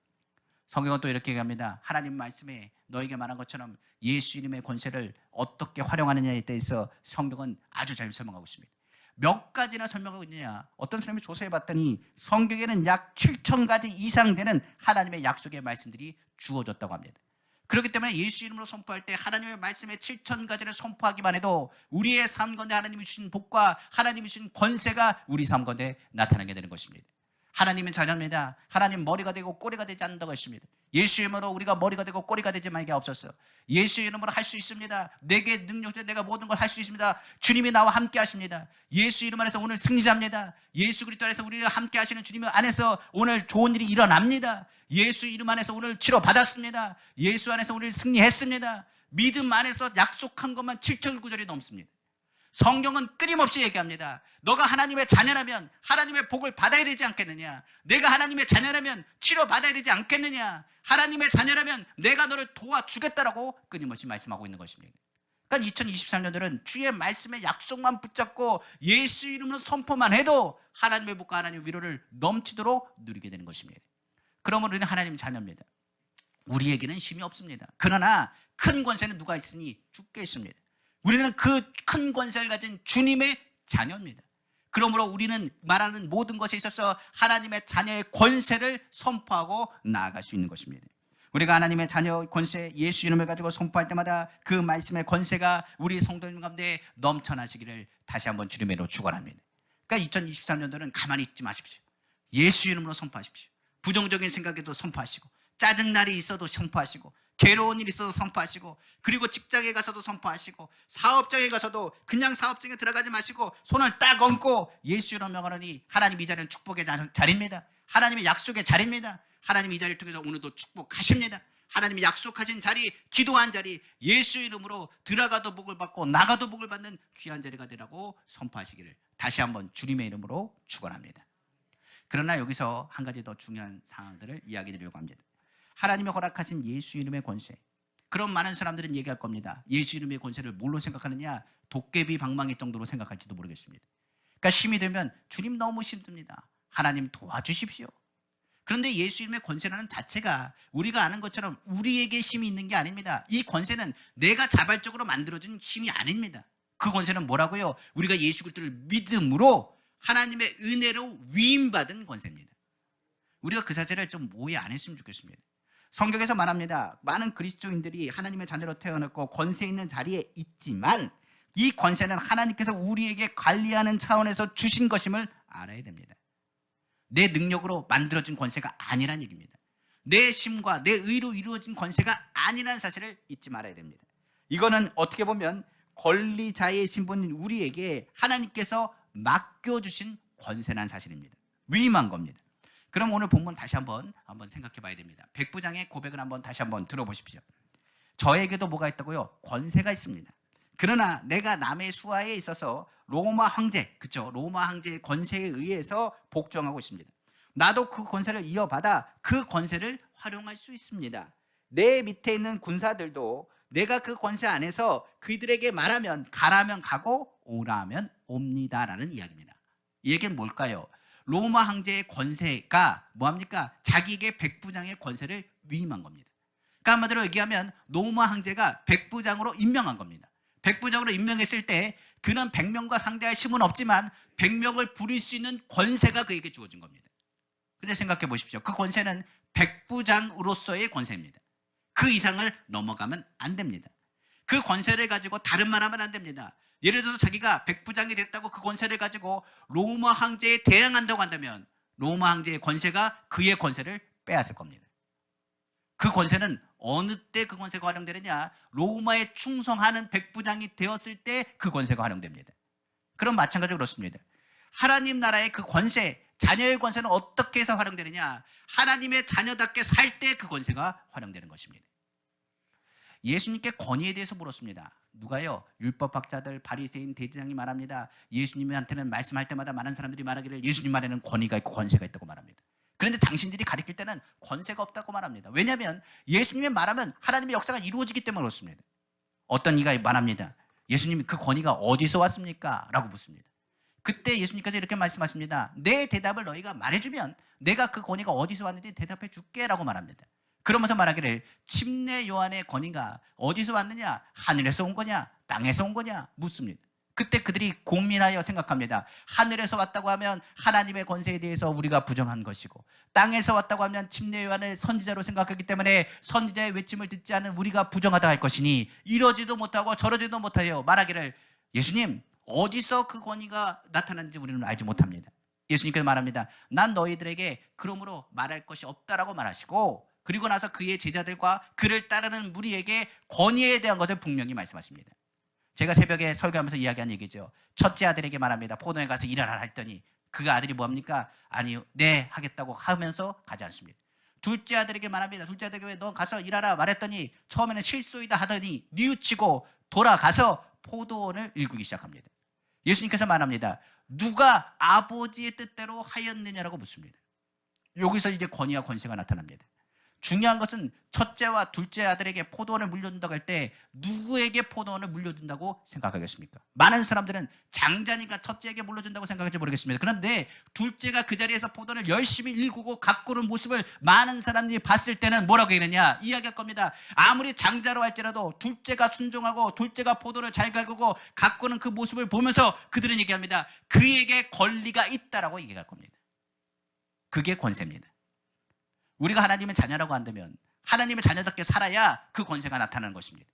성경은 또 이렇게 얘기합니다. 하나님 말씀에 너에게 말한 것처럼 예수 이름의 권세를 어떻게 활용하느냐에 대해서 성경은 아주 잘 설명하고 있습니다. 몇 가지나 설명하고 있느냐, 어떤 사람이 조사해 봤더니 성경에는 약 7,000가지 이상 되는 하나님의 약속의 말씀들이 주어졌다고 합니다. 그렇기 때문에 예수 이름으로 선포할 때 하나님의 말씀의 7,000가지를 선포하기만 해도 우리의 삶 가운데 하나님이 주신 복과 하나님이 주신 권세가 우리 삶 가운데 나타나게 되는 것입니다. 하나님은 자녀입니다. 하나님 머리가 되고 꼬리가 되지 않는다고 했습니다. 예수 이름으로 우리가 머리가 되고 꼬리가 되지 말게 없었어. 예수 이름으로 할 수 있습니다. 내게 능력자 내가 모든 걸 할 수 있습니다. 주님이 나와 함께 하십니다. 예수 이름 안에서 오늘 승리자입니다. 예수 그리스도 안에서 우리와 함께 하시는 주님 안에서 오늘 좋은 일이 일어납니다. 예수 이름 안에서 오늘 치료 받았습니다. 예수 안에서 오늘 승리했습니다. 믿음 안에서 약속한 것만 7,000구절이 넘습니다. 성경은 끊임없이 얘기합니다. 너가 하나님의 자녀라면 하나님의 복을 받아야 되지 않겠느냐? 내가 하나님의 자녀라면 치료받아야 되지 않겠느냐? 하나님의 자녀라면 내가 너를 도와주겠다라고 끊임없이 말씀하고 있는 것입니다. 그러니까 2023년도는 주의 말씀의 약속만 붙잡고 예수 이름으로 선포만 해도 하나님의 복과 하나님의 위로를 넘치도록 누리게 되는 것입니다. 그러므로 우리는 하나님의 자녀입니다. 우리에게는 힘이 없습니다. 그러나 큰 권세는 누가 있으니 주께 있습니다. 우리는 그 큰 권세를 가진 주님의 자녀입니다. 그러므로 우리는 말하는 모든 것에 있어서 하나님의 자녀의 권세를 선포하고 나아갈 수 있는 것입니다. 우리가 하나님의 자녀 권세 예수 이름을 가지고 선포할 때마다 그 말씀의 권세가 우리 성도님 가운데 넘쳐나시기를 다시 한번 주님으로 축원합니다. 그러니까 2023년도는 가만히 있지 마십시오. 예수 이름으로 선포하십시오. 부정적인 생각에도 선포하시고, 짜증날이 있어도 선포하시고, 괴로운 일이 있어도 선포하시고, 그리고 직장에 가서도 선포하시고, 사업장에 가서도 그냥 사업장에 들어가지 마시고 손을 딱 얹고 예수 이름으로 명하노니 하나님 이 자리는 축복의 자리입니다. 하나님의 약속의 자리입니다. 하나님 이 자리를 통해서 오늘도 축복하십니다. 하나님이 약속하신 자리, 기도한 자리, 예수 이름으로 들어가도 복을 받고 나가도 복을 받는 귀한 자리가 되라고 선포하시기를 다시 한번 주님의 이름으로 축원합니다. 그러나 여기서 한 가지 더 중요한 상황들을 이야기 드리려고 합니다. 하나님이 허락하신 예수 이름의 권세. 그럼 많은 사람들은 얘기할 겁니다. 예수 이름의 권세를 뭘로 생각하느냐? 도깨비 방망이 정도로 생각할지도 모르겠습니다. 그러니까 힘이 되면 주님 너무 힘듭니다. 하나님 도와주십시오. 그런데 예수 이름의 권세라는 자체가 우리가 아는 것처럼 우리에게 힘이 있는 게 아닙니다. 이 권세는 내가 자발적으로 만들어진 힘이 아닙니다. 그 권세는 뭐라고요? 우리가 예수 그리스도를 믿음으로 하나님의 은혜로 위임받은 권세입니다. 우리가 그 사실을 좀 오해 안 했으면 좋겠습니다. 성경에서 말합니다. 많은 그리스도인들이 하나님의 자녀로 태어났고 권세 있는 자리에 있지만 이 권세는 하나님께서 우리에게 관리하는 차원에서 주신 것임을 알아야 됩니다. 내 능력으로 만들어진 권세가 아니란 얘기입니다. 내 힘과 내 의로 이루어진 권세가 아니라는 사실을 잊지 말아야 됩니다. 이거는 어떻게 보면 권리자의 신분인 우리에게 하나님께서 맡겨주신 권세란 사실입니다. 위임한 겁니다. 그럼 오늘 본문 다시 한번 생각해 봐야 됩니다. 백부장의 고백을 한번 다시 한번 들어보십시오. 저에게도 뭐가 있다고요? 권세가 있습니다. 그러나 내가 남의 수하에 있어서 로마 황제, 그렇죠? 로마 황제의 권세에 의해서 복종하고 있습니다. 나도 그 권세를 이어받아 그 권세를 활용할 수 있습니다. 내 밑에 있는 군사들도 내가 그 권세 안에서 그들에게 말하면 가라면 가고 오라면 옵니다라는 이야기입니다. 이 얘기는 뭘까요? 로마 황제의 권세가 뭐합니까? 자기에게 백부장의 권세를 위임한 겁니다. 그러니까 한마디로 얘기하면 로마 황제가 백부장으로 임명한 겁니다. 백부장으로 임명했을 때 그는 100명과 상대할 힘은 없지만 100명을 부릴 수 있는 권세가 그에게 주어진 겁니다. 근데 생각해 보십시오. 그 권세는 백부장으로서의 권세입니다. 그 이상을 넘어가면 안 됩니다. 그 권세를 가지고 다른 말 하면 안 됩니다. 예를 들어서 자기가 백부장이 됐다고 그 권세를 가지고 로마 황제에 대항한다고 한다면 로마 황제의 권세가 그의 권세를 빼앗을 겁니다. 그 권세는 어느 때 그 권세가 활용되느냐? 로마에 충성하는 백부장이 되었을 때 그 권세가 활용됩니다. 그럼 마찬가지로 그렇습니다. 하나님 나라의 그 권세, 자녀의 권세는 어떻게 해서 활용되느냐? 하나님의 자녀답게 살 때 그 권세가 활용되는 것입니다. 예수님께 권위에 대해서 물었습니다. 누가요? 율법학자들, 바리새인, 대제사장이 말합니다. 예수님한테는 말씀할 때마다 많은 사람들이 말하기를 예수님 말에는 권위가 있고 권세가 있다고 말합니다. 그런데 당신들이 가르칠 때는 권세가 없다고 말합니다. 왜냐하면 예수님이 말하면 하나님의 역사가 이루어지기 때문에 그렇습니다. 어떤 이가 말합니다. 예수님이 그 권위가 어디서 왔습니까? 라고 묻습니다. 그때 예수님께서 이렇게 말씀하십니다. 내 대답을 너희가 말해주면 내가 그 권위가 어디서 왔는지 대답해 줄게 라고 말합니다. 그러면서 말하기를 침례 요한의 권위가 어디서 왔느냐? 하늘에서 온 거냐? 땅에서 온 거냐? 묻습니다. 그때 그들이 고민하여 생각합니다. 하늘에서 왔다고 하면 하나님의 권세에 대해서 우리가 부정한 것이고, 땅에서 왔다고 하면 침례 요한을 선지자로 생각하기 때문에 선지자의 외침을 듣지 않은 우리가 부정하다 할 것이니 이러지도 못하고 저러지도 못하여 말하기를 예수님 어디서 그 권위가 나타났는지 우리는 알지 못합니다. 예수님께서 말합니다. 난 너희들에게 그러므로 말할 것이 없다라고 말하시고, 그리고 나서 그의 제자들과 그를 따르는 무리에게 권위에 대한 것을 분명히 말씀하십니다. 제가 새벽에 설교하면서 이야기한 얘기죠. 첫째 아들에게 말합니다. 포도에 가서 일하라 했더니 그 아들이 뭐합니까? 아니, 네 하겠다고 하면서 가지 않습니다. 둘째 아들에게 말합니다. 둘째 아들에게 너 가서 일하라 말했더니 처음에는 실소이다 하더니 뉘우치고 돌아가서 포도원을 일구기 시작합니다. 예수님께서 말합니다. 누가 아버지의 뜻대로 하였느냐라고 묻습니다. 여기서 이제 권위와 권세가 나타납니다. 중요한 것은 첫째와 둘째 아들에게 포도원을 물려준다고 할 때 누구에게 포도원을 물려준다고 생각하겠습니까? 많은 사람들은 장자니까 첫째에게 물려준다고 생각할지 모르겠습니다. 그런데 둘째가 그 자리에서 포도원을 열심히 일구고 가꾸는 모습을 많은 사람들이 봤을 때는 뭐라고 얘기하느냐? 이야기할 겁니다. 아무리 장자로 할지라도 둘째가 순종하고 둘째가 포도를 잘 가꾸고 가꾸는 그 모습을 보면서 그들은 얘기합니다. 그에게 권리가 있다라고 얘기할 겁니다. 그게 권세입니다. 우리가 하나님의 자녀라고 한다면 하나님의 자녀답게 살아야 그 권세가 나타나는 것입니다.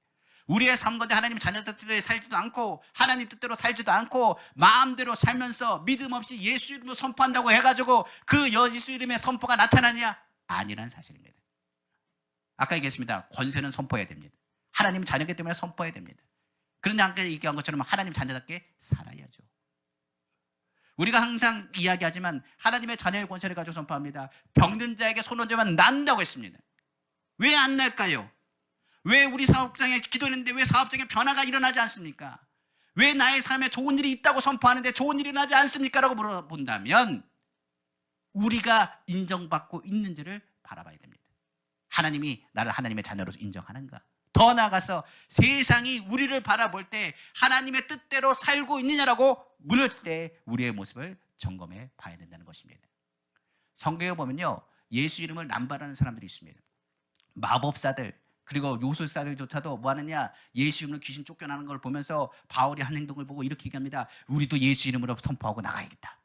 우리의 삶 가운데 하나님의 자녀답게 살지도 않고 하나님 뜻대로 살지도 않고 마음대로 살면서 믿음 없이 예수 이름으로 선포한다고 해가지고 그 예수 이름의 선포가 나타나냐? 아니란 사실입니다. 아까 얘기했습니다. 권세는 선포해야 됩니다. 하나님 자녀이기 때문에 선포해야 됩니다. 그런데 아까 얘기한 것처럼 하나님 자녀답게 살아야죠. 우리가 항상 이야기하지만 하나님의 자녀의 권세를 가지고 선포합니다. 병든 자에게 손 얹으면 난다고 했습니다. 왜 안 날까요? 왜 우리 사업장에 기도했는데 왜 사업장에 변화가 일어나지 않습니까? 왜 나의 삶에 좋은 일이 있다고 선포하는데 좋은 일이 일어나지 않습니까? 라고 물어본다면 우리가 인정받고 있는지를 바라봐야 됩니다. 하나님이 나를 하나님의 자녀로 인정하는가? 더 나아가서 세상이 우리를 바라볼 때 하나님의 뜻대로 살고 있느냐라고 물었을 때 우리의 모습을 점검해 봐야 된다는 것입니다. 성경에 보면요, 예수 이름을 남발하는 사람들이 있습니다. 마법사들 그리고 요술사들조차도 뭐 하느냐? 예수 이름으로 귀신 쫓겨나는 걸 보면서 바울이 한 행동을 보고 이렇게 얘기합니다. 우리도 예수 이름으로 선포하고 나가야겠다.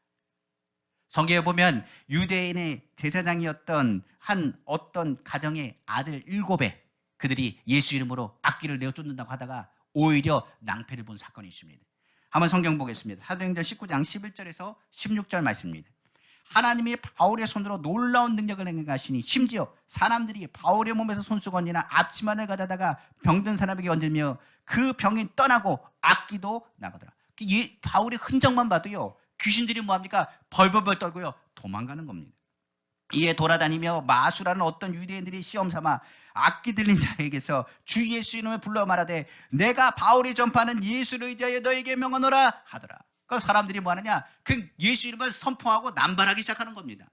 성경에 보면 유대인의 제사장이었던 한 어떤 가정의 아들 7에 그들이 예수 이름으로 악기를 내어 쫓는다고 하다가 오히려 낭패를 본 사건이 있습니다. 한번 성경 보겠습니다. 사도행전 19장 11절에서 16절 말씀입니다. 하나님이 바울의 손으로 놀라운 능력을 행하시니 심지어 사람들이 바울의 몸에서 손수건이나 앞치마를 가져다가 병든 사람에게 얹으며 그 병이 떠나고 악기도 나가더라. 바울의 흔적만 봐도요, 귀신들이 뭐합니까? 벌벌벌 떨고요 도망가는 겁니다. 이에 돌아다니며 마수라는 어떤 유대인들이 시험삼아 악기 들린 자에게서 주 예수 이름을 불러 말하되 내가 바울이 전파하는 예수를 의지하여 너에게 명하노라 하더라. 그 사람들이 뭐 하느냐? 그 예수 이름을 선포하고 남발하기 시작하는 겁니다.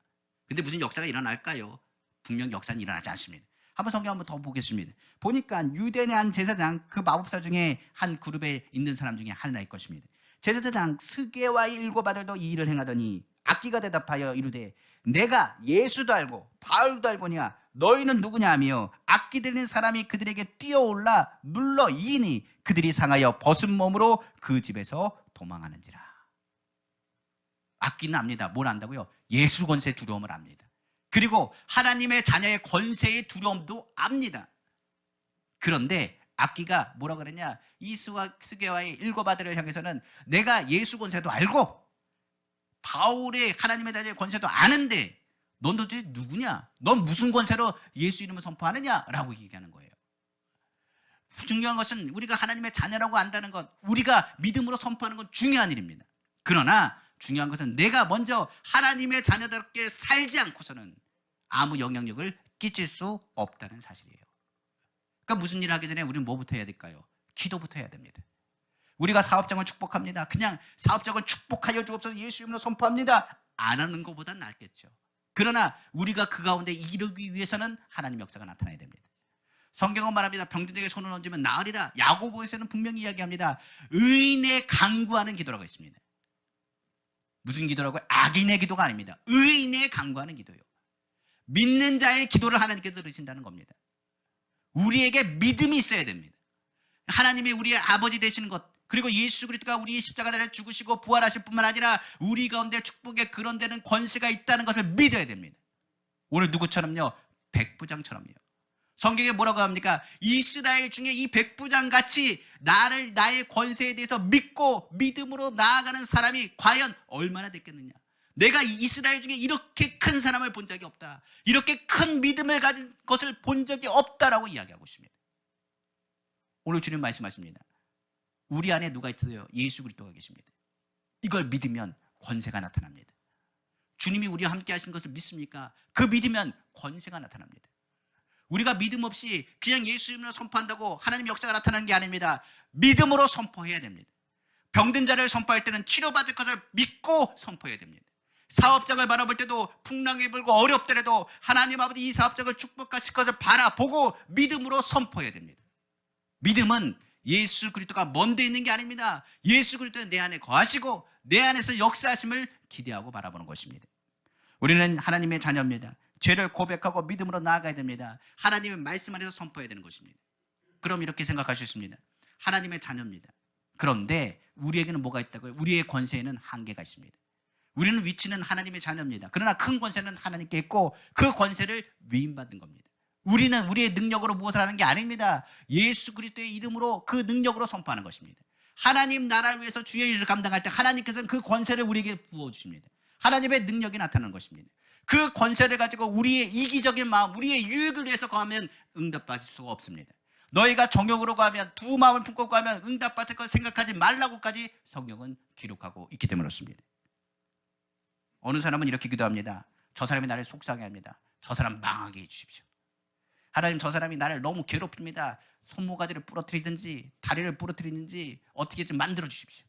근데 무슨 역사가 일어날까요? 분명 역사는 일어나지 않습니다. 한번 성경 한번 더 보겠습니다. 보니까 유대인의 한 제사장, 그 마법사 중에 한 그룹에 있는 사람 중에 하나일 것입니다. 제사장 스게와의 7 아들도 이 일을 행하더니 악기가 대답하여 이르되 내가 예수도 알고 바울도 알고냐 너희는 누구냐 하며 악기 들린 사람이 그들에게 뛰어올라 눌러 이니 그들이 상하여 벗은 몸으로 그 집에서 도망하는지라. 악기는 압니다. 뭘 안다고요? 예수 권세의 두려움을 압니다. 그리고 하나님의 자녀의 권세의 두려움도 압니다. 그런데 악기가 뭐라 그랬냐? 이 스게와의 7 아들을 향해서는 내가 예수 권세도 알고 바울의 하나님의 자녀의 권세도 아는데 넌 도대체 누구냐? 넌 무슨 권세로 예수 이름을 선포하느냐? 라고 얘기하는 거예요. 중요한 것은 우리가 하나님의 자녀라고 안다는 것, 우리가 믿음으로 선포하는 건 중요한 일입니다. 그러나 중요한 것은 내가 먼저 하나님의 자녀답게 살지 않고서는 아무 영향력을 끼칠 수 없다는 사실이에요. 그러니까 무슨 일을 하기 전에 우리는 뭐부터 해야 될까요? 기도부터 해야 됩니다. 우리가 사업장을 축복합니다. 그냥 사업장을 축복하여 주옵소서 예수 이름으로 선포합니다. 안 하는 것보단 낫겠죠. 그러나 우리가 그 가운데 이르기 위해서는 하나님의 역사가 나타나야 됩니다. 성경은 말합니다. 병든에게 손을 얹으면 나으리라. 야고보에서는 분명히 이야기합니다. 의인의 간구하는 기도라고 있습니다. 무슨 기도라고요? 악인의 기도가 아닙니다. 의인의 간구하는 기도예요. 믿는 자의 기도를 하나님께서 들으신다는 겁니다. 우리에게 믿음이 있어야 됩니다. 하나님이 우리의 아버지 되시는 것, 그리고 예수 그리스도가 우리의 십자가에 죽으시고 부활하실 뿐만 아니라 우리 가운데 축복의 그런 데는 권세가 있다는 것을 믿어야 됩니다. 오늘 누구처럼요? 백부장처럼요. 성경에 뭐라고 합니까? 이스라엘 중에 이 백부장 같이 나의 권세에 대해서 믿고 믿음으로 나아가는 사람이 과연 얼마나 됐겠느냐? 내가 이스라엘 중에 이렇게 큰 사람을 본 적이 없다. 이렇게 큰 믿음을 가진 것을 본 적이 없다라고 이야기하고 있습니다. 오늘 주님 말씀하십니다. 우리 안에 누가 있어요? 예수 그리스도가 계십니다. 이걸 믿으면 권세가 나타납니다. 주님이 우리와 함께 하신 것을 믿습니까? 그 믿으면 권세가 나타납니다. 우리가 믿음 없이 그냥 예수 이름으로 선포한다고 하나님의 역사가 나타나는 게 아닙니다. 믿음으로 선포해야 됩니다. 병든 자를 선포할 때는 치료받을 것을 믿고 선포해야 됩니다. 사업장을 바라볼 때도 풍랑이 불고 어렵더라도 하나님 아버지 이 사업장을 축복하실 것을 바라보고 믿음으로 선포해야 됩니다. 믿음은 예수 그리스도가 먼 데 있는 게 아닙니다. 예수 그리스도는 내 안에 거하시고 내 안에서 역사하심을 기대하고 바라보는 것입니다. 우리는 하나님의 자녀입니다. 죄를 고백하고 믿음으로 나아가야 됩니다. 하나님의 말씀 안에서 선포해야 되는 것입니다. 그럼 이렇게 생각하실 수 있습니다. 하나님의 자녀입니다. 그런데 우리에게는 뭐가 있다고요? 우리의 권세에는 한계가 있습니다. 우리는 위치는 하나님의 자녀입니다. 그러나 큰 권세는 하나님께 있고 그 권세를 위임받은 겁니다. 우리는 우리의 능력으로 무엇을 하는 게 아닙니다. 예수 그리스도의 이름으로 그 능력으로 선포하는 것입니다. 하나님 나라를 위해서 주의 일을 감당할 때 하나님께서는 그 권세를 우리에게 부어주십니다. 하나님의 능력이 나타나는 것입니다. 그 권세를 가지고 우리의 이기적인 마음, 우리의 유익을 위해서 거하면 응답받을 수가 없습니다. 너희가 정욕으로 거하면 두 마음을 품고 거하면 응답받을 것 생각하지 말라고까지 성경은 기록하고 있기 때문에 그렇습니다. 어느 사람은 이렇게 기도합니다. 저 사람이 나를 속상해합니다. 저 사람 망하게 해주십시오. 하나님 저 사람이 나를 너무 괴롭힙니다. 손모가지를 부러뜨리든지 다리를 부러뜨리든지 어떻게 좀 만들어 주십시오.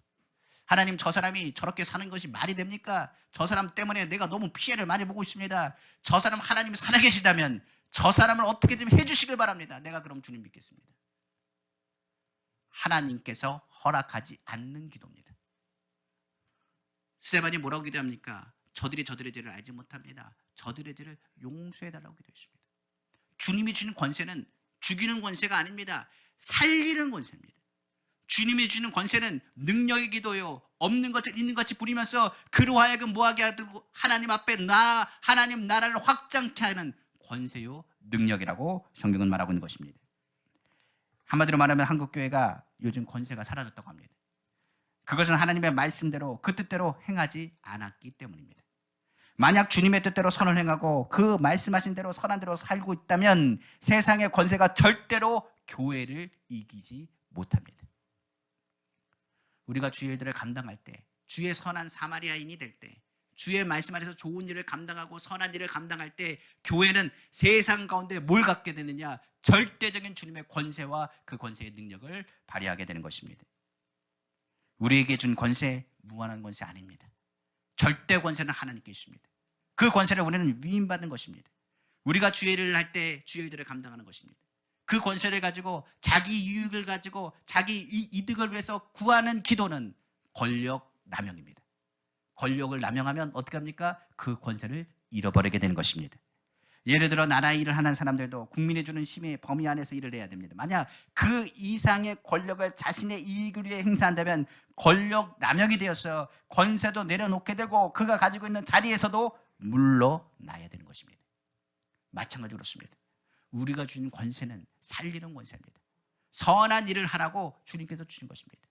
하나님 저 사람이 저렇게 사는 것이 말이 됩니까? 저 사람 때문에 내가 너무 피해를 많이 보고 있습니다. 저 사람 하나님이 살아계시다면 저 사람을 어떻게 좀 해주시길 바랍니다. 내가 그럼 주님 믿겠습니다. 하나님께서 허락하지 않는 기도입니다. 스데반이 뭐라고 기도합니까? 저들이 저들의 죄를 알지 못합니다. 저들의 죄를 용서해달라고 기도했습니다. 주님이 주는 권세는 죽이는 권세가 아닙니다. 살리는 권세입니다. 주님이 주는 권세는 능력의 기도요. 없는 것을 있는 것이 부리면서 그로 하여금 뭐하게 하고 하나님 앞에 하나님 나라를 확장케 하는 권세요 능력이라고 성경은 말하고 있는 것입니다. 한마디로 말하면 한국교회가 요즘 권세가 사라졌다고 합니다. 그것은 하나님의 말씀대로 그 뜻대로 행하지 않았기 때문입니다. 만약 주님의 뜻대로 선을 행하고 그 말씀하신 대로 선한 대로 살고 있다면 세상의 권세가 절대로 교회를 이기지 못합니다. 우리가 주의 일들을 감당할 때, 주의 선한 사마리아인이 될 때, 주의 말씀 안에서 좋은 일을 감당하고 선한 일을 감당할 때 교회는 세상 가운데 뭘 갖게 되느냐? 절대적인 주님의 권세와 그 권세의 능력을 발휘하게 되는 것입니다. 우리에게 준 권세, 무한한 권세 아닙니다. 절대 권세는 하나님께 있습니다. 그 권세를 우리는 위임받는 것입니다. 우리가 주의 일을 할 때 주의 일들을 감당하는 것입니다. 그 권세를 가지고 자기 유익을 가지고 자기 이득을 위해서 구하는 기도는 권력 남용입니다. 권력을 남용하면 어떻게 합니까? 그 권세를 잃어버리게 되는 것입니다. 예를 들어 나라 일을 하는 사람들도 국민이 주는 힘의 범위 안에서 일을 해야 됩니다. 만약 그 이상의 권력을 자신의 이익을 위해 행사한다면 권력 남용이 되어서 권세도 내려놓게 되고 그가 가지고 있는 자리에서도 물러나야 되는 것입니다. 마찬가지로 그렇습니다. 우리가 주는 권세는 살리는 권세입니다. 선한 일을 하라고 주님께서 주신 것입니다.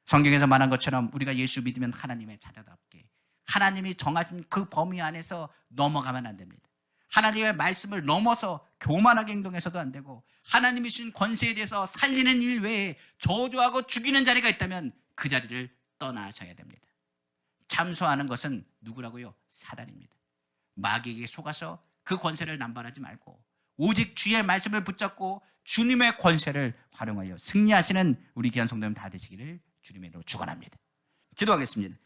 성경에서 말한 것처럼 우리가 예수 믿으면 하나님의 자녀답게 하나님이 정하신 그 범위 안에서 넘어가면 안 됩니다. 하나님의 말씀을 넘어서 교만하게 행동해서도 안 되고, 하나님이 주신 권세에 대해서 살리는 일 외에 저주하고 죽이는 자리가 있다면 그 자리를 떠나셔야 됩니다. 참소하는 것은 누구라고요? 사단입니다. 마귀에게 속아서 그 권세를 남발하지 말고 오직 주의 말씀을 붙잡고 주님의 권세를 활용하여 승리하시는 우리 귀한 성도님 다 되시기를 주님의 이름으로 축원합니다. 기도하겠습니다.